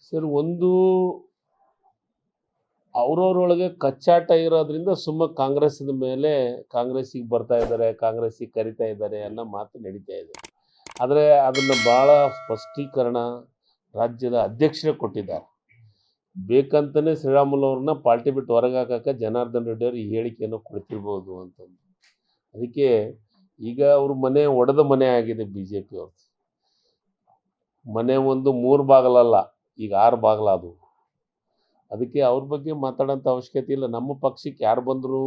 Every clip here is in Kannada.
ಸರ್, ಒಂದು ಅವ್ರವ್ರೊಳಗೆ ಕಚ್ಚಾಟ ಇರೋದ್ರಿಂದ ಕಾಂಗ್ರೆಸ್ಸಿನ ಮೇಲೆ ಕಾಂಗ್ರೆಸ್ಸಿಗೆ ಬರ್ತಾ ಇದ್ದಾರೆ, ಕಾಂಗ್ರೆಸ್ಸಿಗೆ ಕರಿತಾ ಇದ್ದಾರೆ ಅನ್ನೋ ಮಾತು ನಡೀತಾ ಇದೆ. ಆದರೆ ಅದನ್ನು ಭಾಳ ಸ್ಪಷ್ಟೀಕರಣ ರಾಜ್ಯದ ಅಧ್ಯಕ್ಷರೇ ಕೊಟ್ಟಿದ್ದಾರೆ. ಬೇಕಂತಲೇ ಶ್ರೀರಾಮುಲು ಅವ್ರನ್ನ ಪಾರ್ಟಿ ಬಿಟ್ಟು ಹೊರಗೆ ಹಾಕೋಕ್ಕೆ ಜನಾರ್ದನ್ ರೆಡ್ಡಿ ಅವರು ಈ ಹೇಳಿಕೆಯನ್ನು ಕೊಡ್ತಿರ್ಬೋದು ಅಂತಂದು. ಅದಕ್ಕೆ ಈಗ ಅವ್ರ ಮನೆ ಒಡೆದ ಮನೆ ಆಗಿದೆ ಬಿ ಜೆ ಪಿ ಅವ್ರದ್ದು. ಮನೆ ಒಂದು 3 ಬಾಗಿಲಲ್ಲ, ಈಗ 6 ಬಾಗಿಲಾದವು. ಅದಕ್ಕೆ ಅವ್ರ ಬಗ್ಗೆ ಮಾತಾಡೋಂಥ ಅವಶ್ಯಕತೆ ಇಲ್ಲ. ನಮ್ಮ ಪಕ್ಷಕ್ಕೆ ಯಾರು ಬಂದರೂ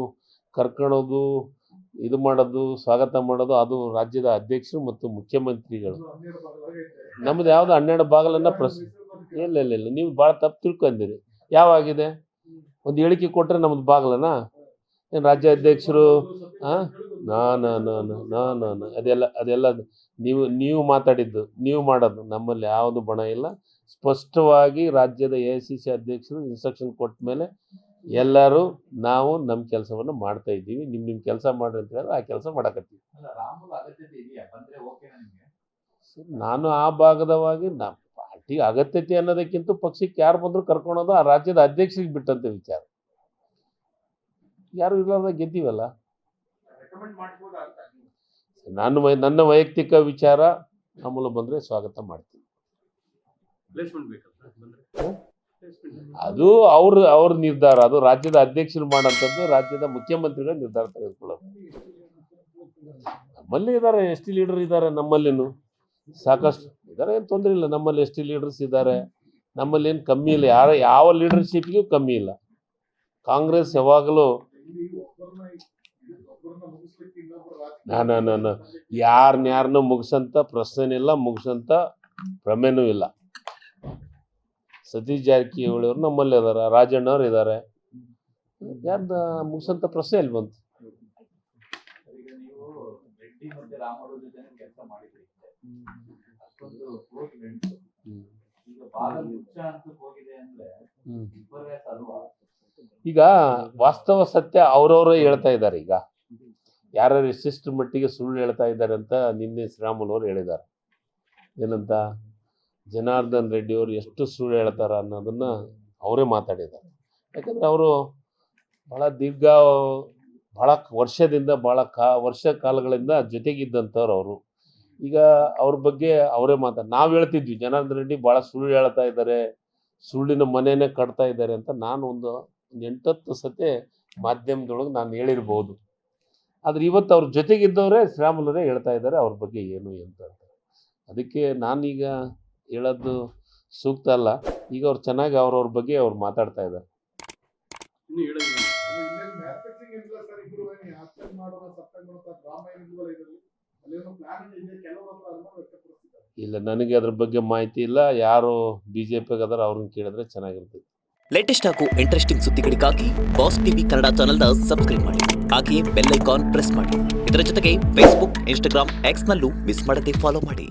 ಕರ್ಕೊಳ್ಳೋದು, ಇದು ಮಾಡೋದು, ಸ್ವಾಗತ ಮಾಡೋದು ಅದು ರಾಜ್ಯದ ಅಧ್ಯಕ್ಷರು ಮತ್ತು ಮುಖ್ಯಮಂತ್ರಿಗಳು. ನಮ್ಮದು ಯಾವುದು 12 ಬಾಗಿಲನ್ನು ಇಲ್ಲ, ನೀವು ಭಾಳ ತಪ್ಪು ತಿಳ್ಕೊಂಡಿರಿ. ಯಾವಾಗಿದೆ? ಒಂದು ಹೇಳಿಕೆ ಕೊಟ್ಟರೆ ನಮ್ಮದು ಬಾಗಿಲನಾ? ಏನು ರಾಜ್ಯ ಅಧ್ಯಕ್ಷರು? ಅದೆಲ್ಲ ನೀವು ಮಾತಾಡಿದ್ದು, ನೀವು ಮಾಡೋದು. ನಮ್ಮಲ್ಲಿ ಯಾವುದು ಬಣ ಇಲ್ಲ. ಸ್ಪಷ್ಟವಾಗಿ ರಾಜ್ಯದ AICC ಅಧ್ಯಕ್ಷರು ಇನ್ಸ್ಟ್ರಕ್ಷನ್ ಕೊಟ್ಟ ಮೇಲೆ ಎಲ್ಲರೂ ನಾವು ನಮ್ಮ ಕೆಲಸವನ್ನು ಮಾಡ್ತಾ ಇದ್ದೀವಿ. ನಿಮ್ಮ ಕೆಲಸ ಮಾಡ್ರಿ ಅಂತ ಹೇಳಿದ್ರೆ ಆ ಕೆಲಸ ಮಾಡಕತ್ತೀವಿ. ನಾನು ಆ ಭಾಗದವಾಗಿ ಪಾರ್ಟಿಗೆ ಅಗತ್ಯತೆ ಅನ್ನೋದಕ್ಕಿಂತ ಪಕ್ಷಕ್ಕೆ ಯಾರು ಬಂದರೂ ಕರ್ಕೊಳೋದು ಆ ರಾಜ್ಯದ ಅಧ್ಯಕ್ಷರಿಗೆ ಬಿಟ್ಟಂತೆ ವಿಚಾರ. ಯಾರು ಇರಲಾರ್ದಾಗ ಗೆದ್ದೀವಲ್ಲ. ನನ್ನ ವೈಯಕ್ತಿಕ ವಿಚಾರ ಅಮೂಲ ಬಂದರೆ ಸ್ವಾಗತ ಮಾಡ್ತೀನಿ. ಅದು ಅವ್ರ ನಿರ್ಧಾರ. ಅದು ರಾಜ್ಯದ ಅಧ್ಯಕ್ಷರು ಮಾಡೋಂಥದ್ದು, ರಾಜ್ಯದ ಮುಖ್ಯಮಂತ್ರಿಗಳ ನಿರ್ಧಾರ ತೆಗೆದುಕೊಳ್ಳೋದು. ನಮ್ಮಲ್ಲಿ ಇದ್ದಾರೆ, ST ಲೀಡರ್ ಇದ್ದಾರೆ, ನಮ್ಮಲ್ಲಿನೂ ಸಾಕಷ್ಟು ಇದ್ದಾರೆ, ಏನು ತೊಂದರೆ ಇಲ್ಲ. ನಮ್ಮಲ್ಲಿ ST ಲೀಡರ್ಸ್ ಇದ್ದಾರೆ, ನಮ್ಮಲ್ಲಿ ಏನು ಕಮ್ಮಿ ಇಲ್ಲ. ಯಾವ ಲೀಡರ್ಶಿಪ್ಗೂ ಕಮ್ಮಿ ಇಲ್ಲ. ಕಾಂಗ್ರೆಸ್ ಯಾವಾಗಲೂ ಯಾರನ್ನೂ ಮುಗಿಸಂತ ಪ್ರಶ್ನೆನಿಲ್ಲ, ಮುಗಿಸಂತ ಪ್ರಮೇನೂ ಇಲ್ಲ. ಸತೀಶ್ ಜಾರಕಿಹೊಳಿ ಅವರು ನಮ್ಮಲ್ಲಿ ಇದ್ದಾರೆ, ರಾಜಣ್ಣವ್ರು ಇದ್ದಾರೆ. ಯಾರ್ದ ಮುಗಿಸಂತ ಪ್ರಶ್ನೆ ಎಲ್ಲಿ ಬಂತು? ಈಗ ವಾಸ್ತವ ಸತ್ಯ ಅವ್ರವರೇ ಹೇಳ್ತಾ ಇದ್ದಾರೆ. ಈಗ ಯಾರ್ಯಾರು ಎಷ್ಟೆಷ್ಟು ಮಟ್ಟಿಗೆ ಸುಳ್ಳು ಹೇಳ್ತಾ ಇದ್ದಾರೆ ಅಂತ ನಿನ್ನೆ ಶ್ರೀರಾಮುಲು ಅವರು ಹೇಳಿದ್ದಾರೆ. ಏನಂತ? ಜನಾರ್ದನ್ ರೆಡ್ಡಿ ಅವರು ಎಷ್ಟು ಸುಳ್ಳು ಹೇಳ್ತಾರ ಅನ್ನೋದನ್ನ ಅವರೇ ಮಾತಾಡಿದ್ದಾರೆ. ಯಾಕಂದರೆ ಅವರು ಭಾಳ ವರ್ಷದಿಂದ ವರ್ಷ ಕಾಲಗಳಿಂದ ಜೊತೆಗಿದ್ದಂಥವ್ರು ಅವರು. ಈಗ ಅವ್ರ ಬಗ್ಗೆ ಅವರೇ ನಾವು ಹೇಳ್ತಿದ್ವಿ ಜನಾರ್ದನ್ ರೆಡ್ಡಿ ಭಾಳ ಸುಳ್ಳು ಹೇಳ್ತಾ ಇದ್ದಾರೆ, ಸುಳ್ಳಿನ ಮನೆಯೇ ಕಟ್ತಾ ಇದ್ದಾರೆ ಅಂತ ನಾನು ಒಂದು 8-10 ಸತಿ ಮಾಧ್ಯಮದೊಳಗೆ ನಾನು ಹೇಳಿರ್ಬೋದು. ಆದರೆ ಇವತ್ತು ಅವ್ರ ಜೊತೆಗಿದ್ದವರೇ ಶ್ರೀರಾಮುಲರೇ ಹೇಳ್ತಾ ಇದ್ದಾರೆ ಅವ್ರ ಬಗ್ಗೆ ಏನು ಅಂತ. ಅದಕ್ಕೆ ನಾನೀಗ ಹೇಳೋದು ಸೂಕ್ತ ಅಲ್ಲ. ಈಗ ಅವ್ರು ಚೆನ್ನಾಗಿ ಅವ್ರವ್ರ ಬಗ್ಗೆ ಅವ್ರು ಮಾತಾಡ್ತಾ ಇದ್ದಾರೆ. ಇಲ್ಲ, ನನಗೆ ಅದ್ರ ಬಗ್ಗೆ ಮಾಹಿತಿ ಇಲ್ಲ. ಯಾರು BJPಗೆ ಅದಾರ ಅವ್ರನ್ನ ಕೇಳಿದ್ರೆ ಚೆನ್ನಾಗಿರ್ತದೆ. ಲೇಟೆಸ್ಟ್ ಹಾಗೂ ಇಂಟ್ರೆಸ್ಟಿಂಗ್ ಸುದ್ದಿಗಳಿಗಾಗಿ ಬಾಸ್ ಟಿವಿ ಕನ್ನಡ ಚಾನೆಲ್ನ ಸಬ್ಸ್ಕ್ರೈಬ್ ಮಾಡಿ. ಹಾಗೆಯೇ ಬೆಲ್ ಐಕಾನ್ ಪ್ರೆಸ್ ಮಾಡಿ. ಇದರ ಜೊತೆಗೆ Facebook, Instagram, X ನಲ್ಲೂ ಮಿಸ್ ಮಾಡದೆ ಫಾಲೋ ಮಾಡಿ.